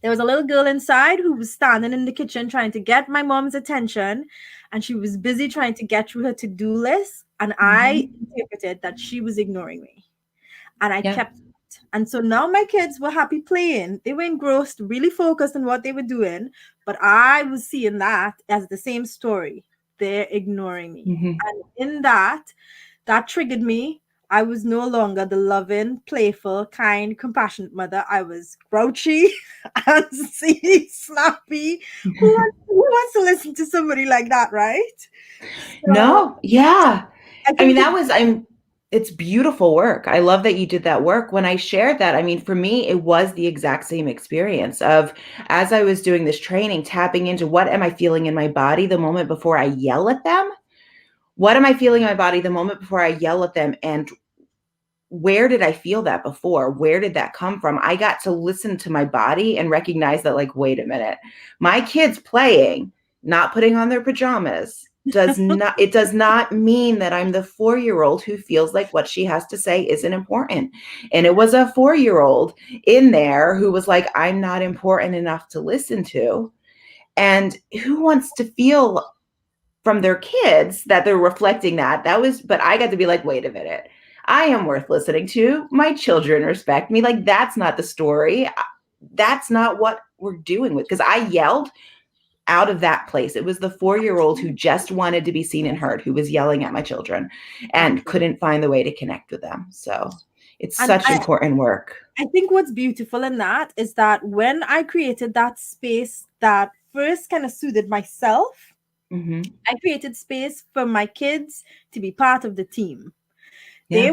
there was a little girl inside who was standing in the kitchen trying to get my mom's attention, and she was busy trying to get through her to do list. And I Mhm. interpreted that she was ignoring me, and I Yeah. kept it. And so now my kids were happy playing. They were engrossed, really focused on what they were doing, but I was seeing that as the same story. They're ignoring me. Mhm. And in that triggered me. I was no longer the loving, playful, kind, compassionate mother. I was grouchy, antsy, snappy. Who wants to listen to somebody like that, right? So No, yeah. I I mean, think it, it's beautiful work. I love that you did that work. When I shared that, I mean, for me, it was the exact same experience of as I was doing this training, tapping into what am I feeling in my body the moment before I yell at them? What am I feeling in my body the moment before I yell at them? And where did I feel that before? Where did that come from? I got to listen to my body and recognize that, like, wait a minute, my kid's playing, not putting on their pajamas. It does not mean that I'm the 4-year-old who feels like what she has to say isn't important. And it was a 4-year-old in there who was like, I'm not important enough to listen to. And who wants to feel from their kids that they're reflecting but I got to be like, wait a minute, I am worth listening to. My children respect me. Like, that's not the story. That's not what we're doing with, because I yelled out of that place. It was the 4-year-old who just wanted to be seen and heard, who was yelling at my children and Exactly. couldn't find the way to connect with them. So it's And such important work. I think what's beautiful in that is that when I created that space that first kind of soothed myself, Mm-hmm. I created space for my kids to be part of the team. Yeah.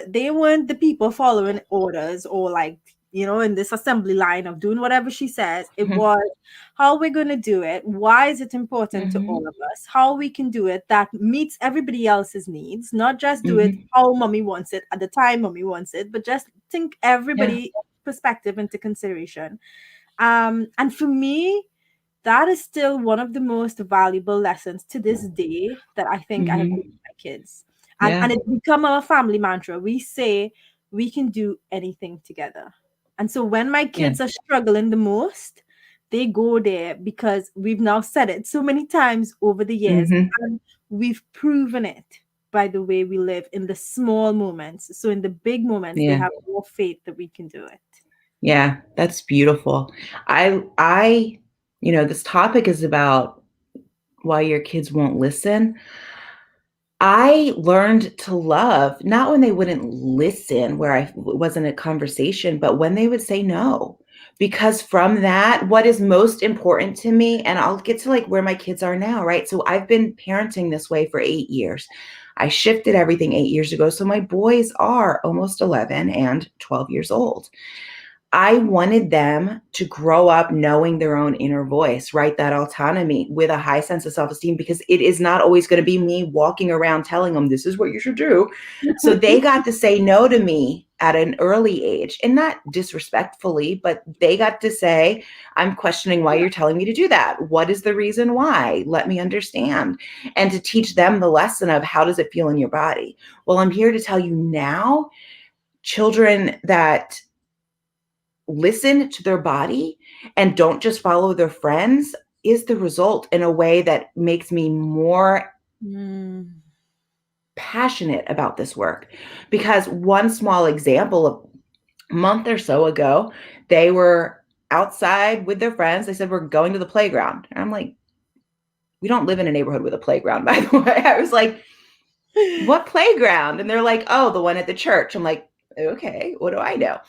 They weren't the people following orders or, like, in this assembly line of doing whatever she says. It Mm-hmm. was how we're going to do it. Why is it important to Mm-hmm. all of us? How we can do it that meets everybody else's needs, not just do it Mm-hmm. how mommy wants it at the time mommy wants it, but just think Yeah. everybody perspective into consideration. And for me, that is still one of the most valuable lessons to this day that I think I have given Mm-hmm. my kids. And Yeah. it's become our family mantra. We say we can do anything together. And so when my Yeah. kids are struggling the most, they go there because we've now said it so many times over the years, Mm-hmm. and we've proven it by the way we live in the small moments. So in the big moments, they Yeah. have more faith that we can do it. Yeah, that's beautiful. This topic is about why your kids won't listen. I learned to love not when they wouldn't listen, where it wasn't a conversation, but when they would say no. Because from that, what is most important to me, and I'll get to like where my kids are now, right? So I've been parenting this way for 8 years. I shifted everything 8 years ago. So my boys are almost 11 and 12 years old. I wanted them to grow up knowing their own inner voice, right? That autonomy with a high sense of self-esteem, because it is not always going to be me walking around telling them this is what you should do. So they got to say no to me at an early age, and not disrespectfully, but they got to say, I'm questioning why you're telling me to do that. What is the reason why? Let me understand. And to teach them the lesson of how does it feel in your body? Well, I'm here to tell you now, children that listen to their body and don't just follow their friends is the result in a way that makes me more passionate about this work. Because one small example, a month or so ago, they were outside with their friends. They said, we're going to the playground. And I'm like, we don't live in a neighborhood with a playground, by the way. I was like, what playground? And they're like, oh, the one at the church. I'm like, okay, what do I know?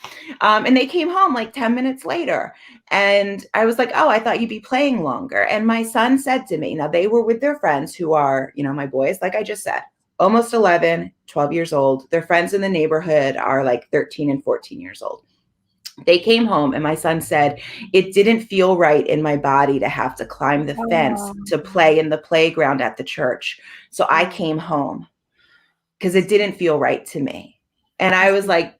And they came home like 10 minutes later. And I was like, oh, I thought you'd be playing longer. And my son said to me, now they were with their friends who are, my boys, like I just said, almost 11, 12 years old. Their friends in the neighborhood are like 13 and 14 years old. They came home and my son said, it didn't feel right in my body to have to climb the fence Oh, to play in the playground at the church. So I wow. came home because it didn't feel right to me. And I That's was like,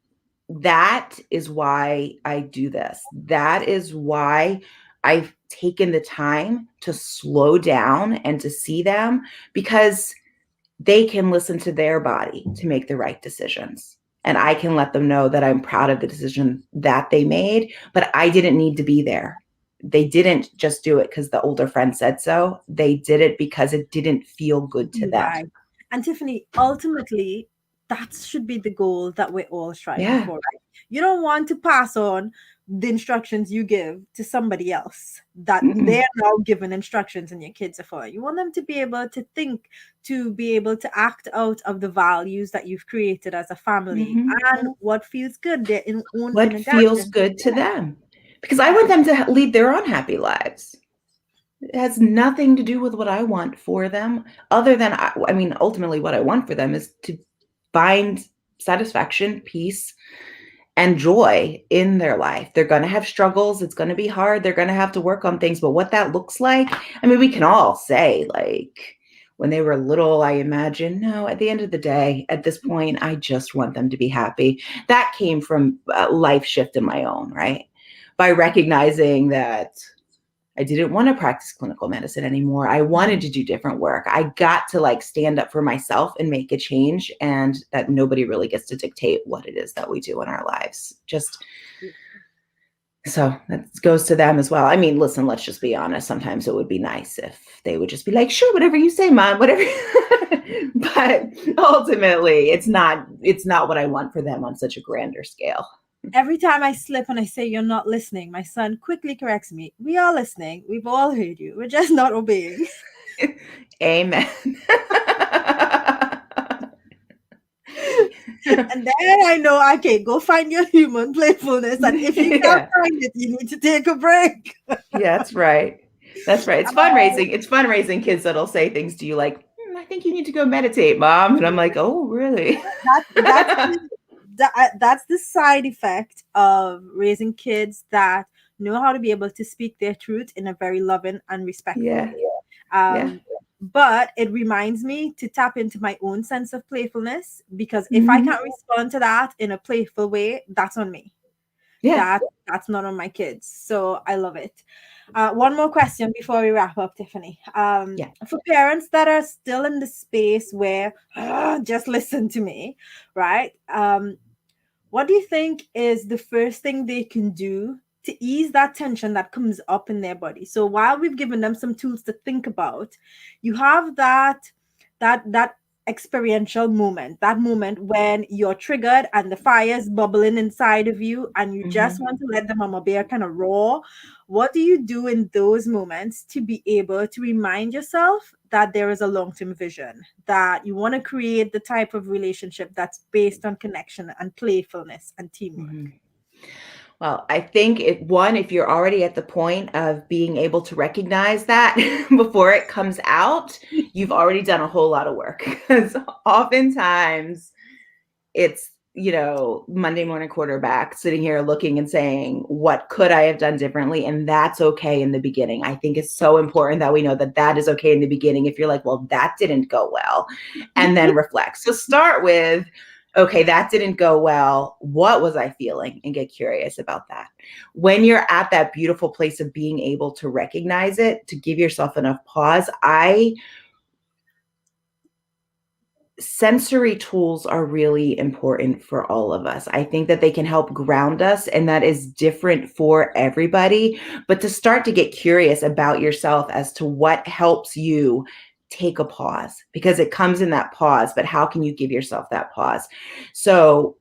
that is why I do this. That is why I've taken the time to slow down and to see them, because they can listen to their body to make the right decisions. And I can let them know that I'm proud of the decision that they made, but I didn't need to be there. They didn't just do it because the older friend said so. They did it because it didn't feel good to them. right. And Tiffany, ultimately, that should be the goal that we're all striving Yeah. for, right? You don't want to pass on the instructions you give to somebody else that they're Mm-mm. now given instructions and your kids are following. You want them to be able to think, to be able to act out of the values that you've created as a family Mm-hmm. and what feels good, their own What inner feels guidance. good to them, because I want them to lead their own happy lives. It has nothing to do with what I want for them, other than, I mean, ultimately what I want for them is to find satisfaction, peace, and joy in their life. They're going to have struggles. It's going to be hard. They're going to have to work on things. But what that looks like, I mean, we can all say, like, when they were little, I imagine. No, at the end of the day, at this point, I just want them to be happy. That came from a life shift in my own, right? By recognizing that I didn't want to practice clinical medicine anymore. I wanted to do different work. I got to like stand up for myself and make a change, and that nobody really gets to dictate what it is that we do in our lives. Just so that goes to them as well. I mean, listen, let's just be honest. Sometimes it would be nice if they would just be like, sure, whatever you say, mom, whatever. But ultimately, it's not what I want for them on such a grander scale. Every time I slip and I say you're not listening, my son quickly corrects me. We are listening. We've all heard you. We're just not obeying. Amen. And then I know, okay, go find your human playfulness. And if you can't find it, you need to take a break. Yeah, that's right. That's right. It's fundraising. It's fundraising kids that'll say things to you like, I think you need to go meditate, mom. And I'm like, oh, really? That's the side effect of raising kids that know how to be able to speak their truth in a very loving and respectful way. Yeah. But it reminds me to tap into my own sense of playfulness, because if I can't respond to that in a playful way, that's on me. Yeah. That's not on my kids. So I love it. One more question before we wrap up, Tiffanie. For parents that are still in the space where just listen to me, right? What do you think is the first thing they can do to ease that tension that comes up in their body? So while we've given them some tools to think about, you have that experiential moment, that moment when you're triggered and the fire is bubbling inside of you and you just want to let the mama bear kind of roar. What do you do in those moments to be able to remind yourself that there is a long-term vision, that you want to create the type of relationship that's based on connection and playfulness and teamwork? Well, I think if you're already at the point of being able to recognize that before it comes out, you've already done a whole lot of work. Because oftentimes it's, Monday morning quarterback sitting here looking and saying, what could I have done differently? And that's okay in the beginning. I think it's so important that we know that that is okay in the beginning. If you're like, well, that didn't go well, and then reflect. So start with, okay, that didn't go well. What was I feeling? And get curious about that. When you're at that beautiful place of being able to recognize it, to give yourself enough pause, sensory tools are really important for all of us. I think that they can help ground us, and that is different for everybody. But to start to get curious about yourself as to what helps you take a pause, because it comes in that pause, but how can you give yourself that pause? So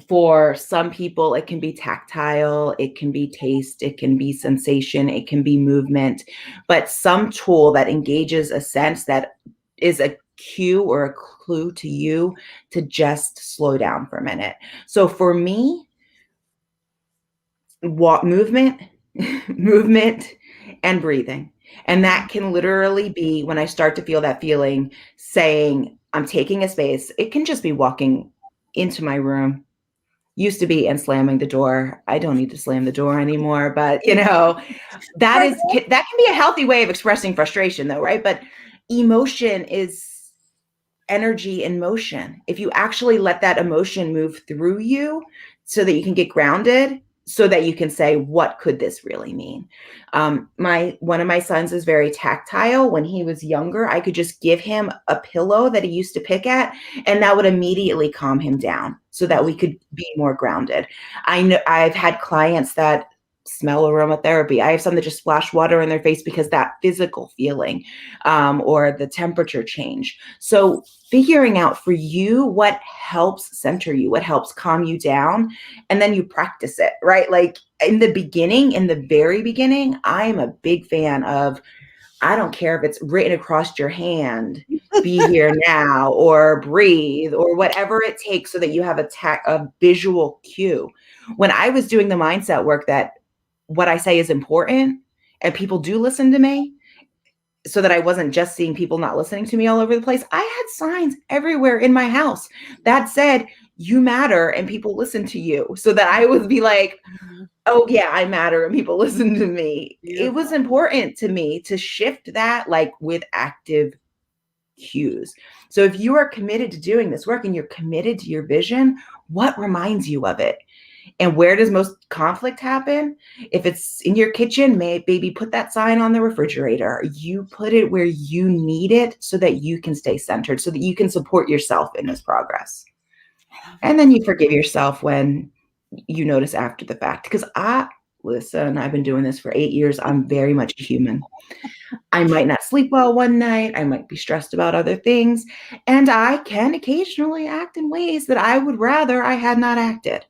for some people, it can be tactile, it can be taste, it can be sensation, it can be movement, but some tool that engages a sense that is a cue or a clue to you to just slow down for a minute. So for me, movement, movement, and breathing. And that can literally be when I start to feel that feeling, saying, I'm taking a space. It can just be walking into my room. Used to be and slamming the door. I don't need to slam the door anymore, but that can be a healthy way of expressing frustration though, right? But emotion is energy in motion. If you actually let that emotion move through you so that you can get grounded, so that you can say, what could this really mean? One of my sons is very tactile. When he was younger, I could just give him a pillow that he used to pick at, and that would immediately calm him down so that we could be more grounded. I know I've had clients that smell aromatherapy. I have some that just splash water in their face because that physical feeling, or the temperature change. So figuring out for you what helps center you, what helps calm you down, and then you practice it, right? Like in the very beginning, I'm a big fan of, I don't care if it's written across your hand, be here now, or breathe, or whatever it takes so that you have a visual cue. When I was doing the mindset work, that what I say is important and people do listen to me, so that I wasn't just seeing people not listening to me all over the place, I had signs everywhere in my house that said, you matter and people listen to you. So that I would be like, oh yeah, I matter and people listen to me. Beautiful. It was important to me to shift that, like with active cues. So if you are committed to doing this work and you're committed to your vision, what reminds you of it? And where does most conflict happen? If it's in your kitchen, maybe put that sign on the refrigerator. You put it where you need it so that you can stay centered, so that you can support yourself in this progress. And then you forgive yourself when you notice after the fact. Because listen, I've been doing this for 8 years. I'm very much a human. I might not sleep well one night. I might be stressed about other things. And I can occasionally act in ways that I would rather I had not acted.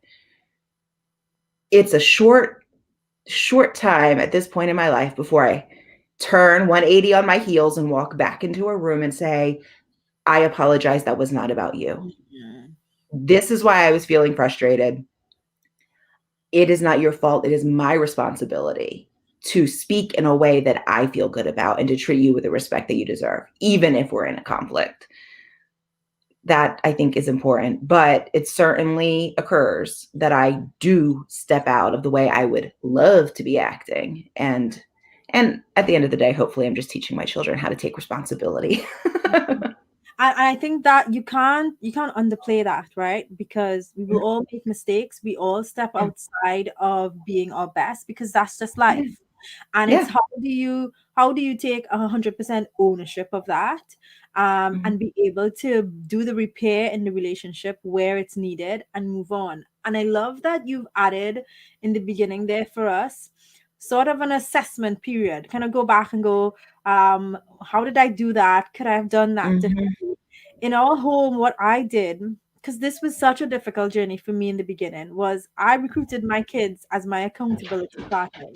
It's a short time at this point in my life before I turn 180 on my heels and walk back into a room and say, I apologize. That was not about you. Mhm. This is why I was feeling frustrated. It is not your fault. It is my responsibility to speak in a way that I feel good about and to treat you with the respect that you deserve, even if we're in a conflict. That I think is important, but it certainly occurs that I do step out of the way I would love to be acting. And at the end of the day, hopefully I'm just teaching my children how to take responsibility. I think that you can't underplay that, right? Because we will all make mistakes. We all step Yeah. outside of being our best because that's just Yeah. life. And it's Yeah. how do you take 100% ownership of that, Mhm. and be able to do the repair in the relationship where it's needed and move on. And I love that you've added in the beginning there for us sort of an assessment period, kind of go back and go, how did I do that? Could I have done that Mhm. differently? In our home, what I did, because this was such a difficult journey for me in the beginning, was I recruited my kids as my accountability partners.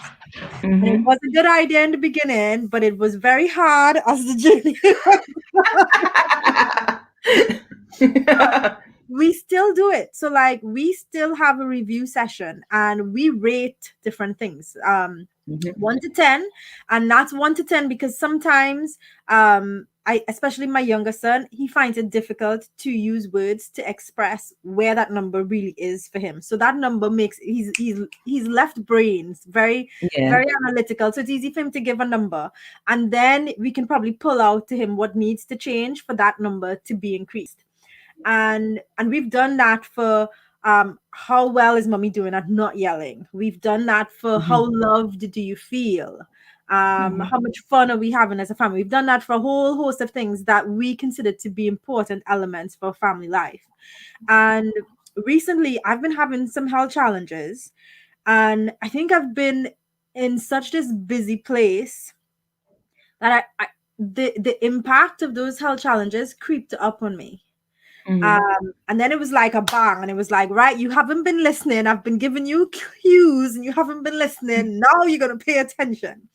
And it Mhm. was a good idea in the beginning, but it was very hard as the journey went. We still do it. So like we still have a review session and we rate different things. Mhm. 1 to 10, and that's 1 to 10 because sometimes I, especially my younger son, he finds it difficult to use words to express where that number really is for him. So that number makes he's left brains very Yeah. very analytical. So it's easy for him to give a number, and then we can probably pull out to him what needs to change for that number to be increased. And we've done that for how well is mommy doing at not yelling. We've done that for how Mhm. loved do you feel, Mhm. how much fun are we having as a family. We've done that for a whole host of things that we consider to be important elements for family life. And recently I've been having some health challenges, and I think I've been in such this busy place that the impact of those health challenges creeped up on me. Mhm. And then it was like a bang, and it was like, right, you haven't been listening. I've been giving you cues, and you haven't been listening. Now you're gonna pay attention.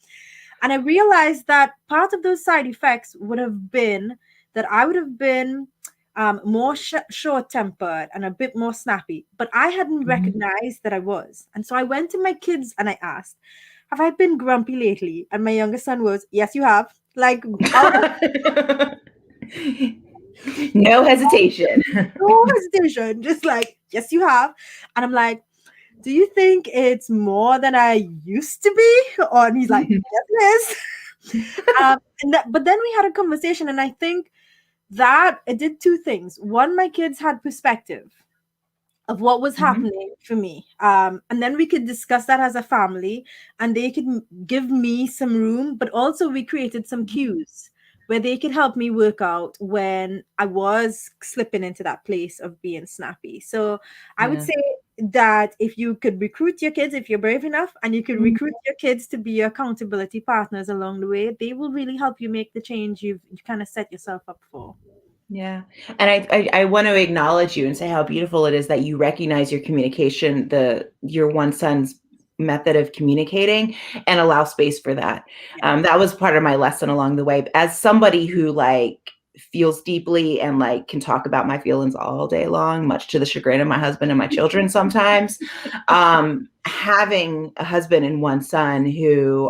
And I realized that part of those side effects would have been that I would have been more short tempered and a bit more snappy, but I hadn't Mhm. recognized that I was. And so I went to my kids and I asked, "Have I been grumpy lately?" And my youngest son was, "Yes, you have." Like out of No hesitation. no hesitation, just like, "Yes, you have." And I'm like, "Do you think it's more than I used to be?" And he's like, "Yes, it is." But then we had a conversation, and I think that it did two things. One, my kids had perspective of what was Mhm. happening for me. And then we could discuss that as a family, and they could give me some room, but also we created some cues where they could help me work out when I was slipping into that place of being snappy. So I would Yeah. say that if you could recruit your kids, if you're brave enough, and you could Mhm. recruit your kids to be your accountability partners along the way, they will really help you make the change you kind of set yourself up for. Yeah. And I want to acknowledge you and say how beautiful it is that you recognize your communication, your one son's method of communicating, and allow space for that. Yeah. That was part of my lesson along the way. As somebody who like feels deeply and like can talk about my feelings all day long, much to the chagrin of my husband and my children sometimes, having a husband and one son who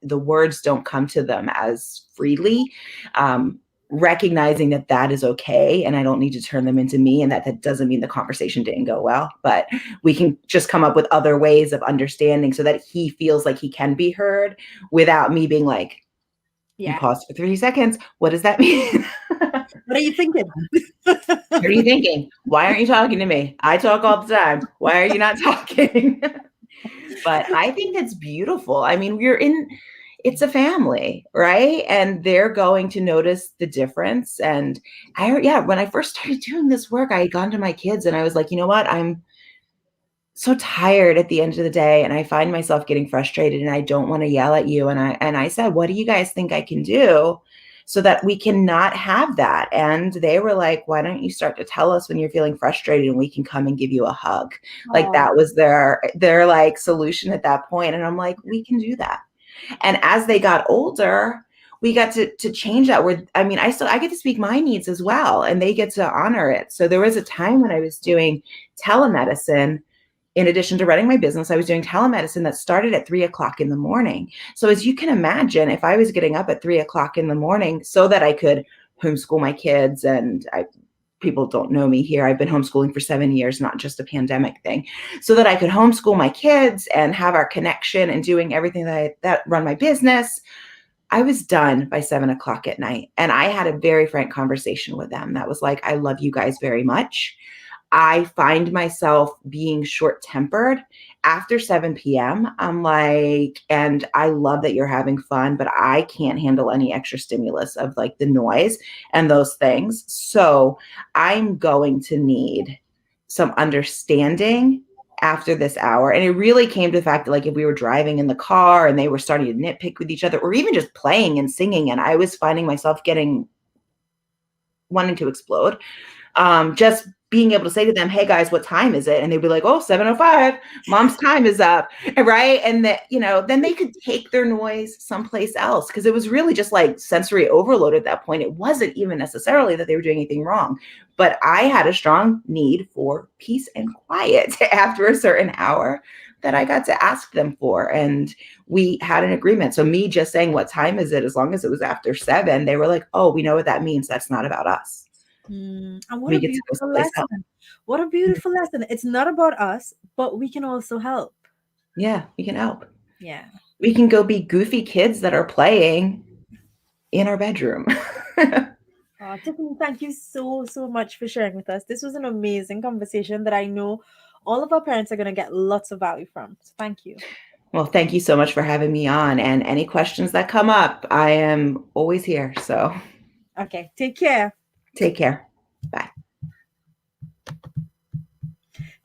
the words don't come to them as freely. Um, Recognizing that that is okay and I don't need to turn them into me, and that doesn't mean the conversation didn't go well, but we can just come up with other ways of understanding so that he feels like he can be heard without me being like, You Yeah. pause for 3 seconds. What does that mean? What are you thinking? What are you thinking? Why aren't you talking to me? I talk all the time. Why are you not talking? But I think it's beautiful. I mean, it's a family, right? And they're going to notice the difference. And yeah, when I first started doing this work, I had gone to my kids and I was like, you know what? I'm so tired at the end of the day and I find myself getting frustrated and I don't want to yell at you. And I said, what do you guys think I can do so that we cannot have that? And they were like, why don't you start to tell us when you're feeling frustrated and we can come and give you a hug? Like that was their like solution at that point. And I'm like, we can do that. And as they got older, we got to change that word. I mean, I get to speak my needs as well, and they get to honor it. So there was a time when I was doing telemedicine. In addition to running my business, I was doing telemedicine that started at 3:00 in the morning. So as you can imagine, if I was getting up at 3:00 in the morning so that I could homeschool my kids, and people don't know me here, I've been homeschooling for 7 years, not just a pandemic thing, so that I could homeschool my kids and have our connection and doing everything that run my business, I was done by 7:00 at night. And I had a very frank conversation with them that was like, I love you guys very much. I find myself being short-tempered after 7 p.m. I'm like, and I love that you're having fun, but I can't handle any extra stimulus of like the noise and those things. So I'm going to need some understanding after this hour. And it really came to the fact that like if we were driving in the car and they were starting to nitpick with each other or even just playing and singing, and I was finding myself wanting to explode. Just being able to say to them, hey guys, what time is it? And they'd be like, oh, 7:05, mom's time is up. Right. And that, then they could take their noise someplace else. Cause it was really just like sensory overload at that point. It wasn't even necessarily that they were doing anything wrong, but I had a strong need for peace and quiet after a certain hour that I got to ask them for. And we had an agreement. So me just saying, what time is it? As long as it was after 7, they were like, oh, we know what that means. That's not about us. And what We a get to go beautiful someplace else. lesson. What a beautiful lesson. It's not about us, but we can also help. Yeah, we can help. Yeah. We can go be goofy kids that are playing in our bedroom. Tiffanie, thank you so much for sharing with us. This was an amazing conversation that I know all of our parents are going to get lots of value from. So thank you. Well, thank you so much for having me on. And any questions that come up, I am always here. So okay, take care. Take care. Bye.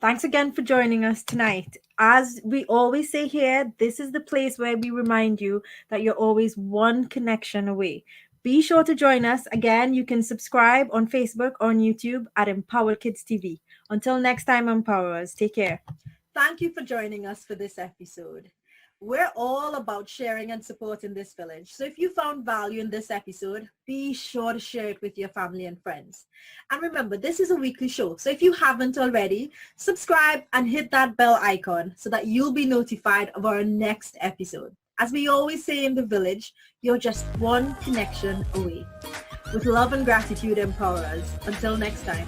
Thanks again for joining us tonight. As we always say here, this is the place where we remind you that you're always one connection away. Be sure to join us. Again, you can subscribe on Facebook or on YouTube at Empowered Kids TV. Until next time, Empowerers, take care. Thank you for joining us for this episode. We're all about sharing and supporting this village. So if you found value in this episode, be sure to share it with your family and friends. And remember, this is a weekly show. So if you haven't already, subscribe and hit that bell icon so that you'll be notified of our next episode. As we always say in the village, you're just one connection away. With love and gratitude, Empowerers. Until next time.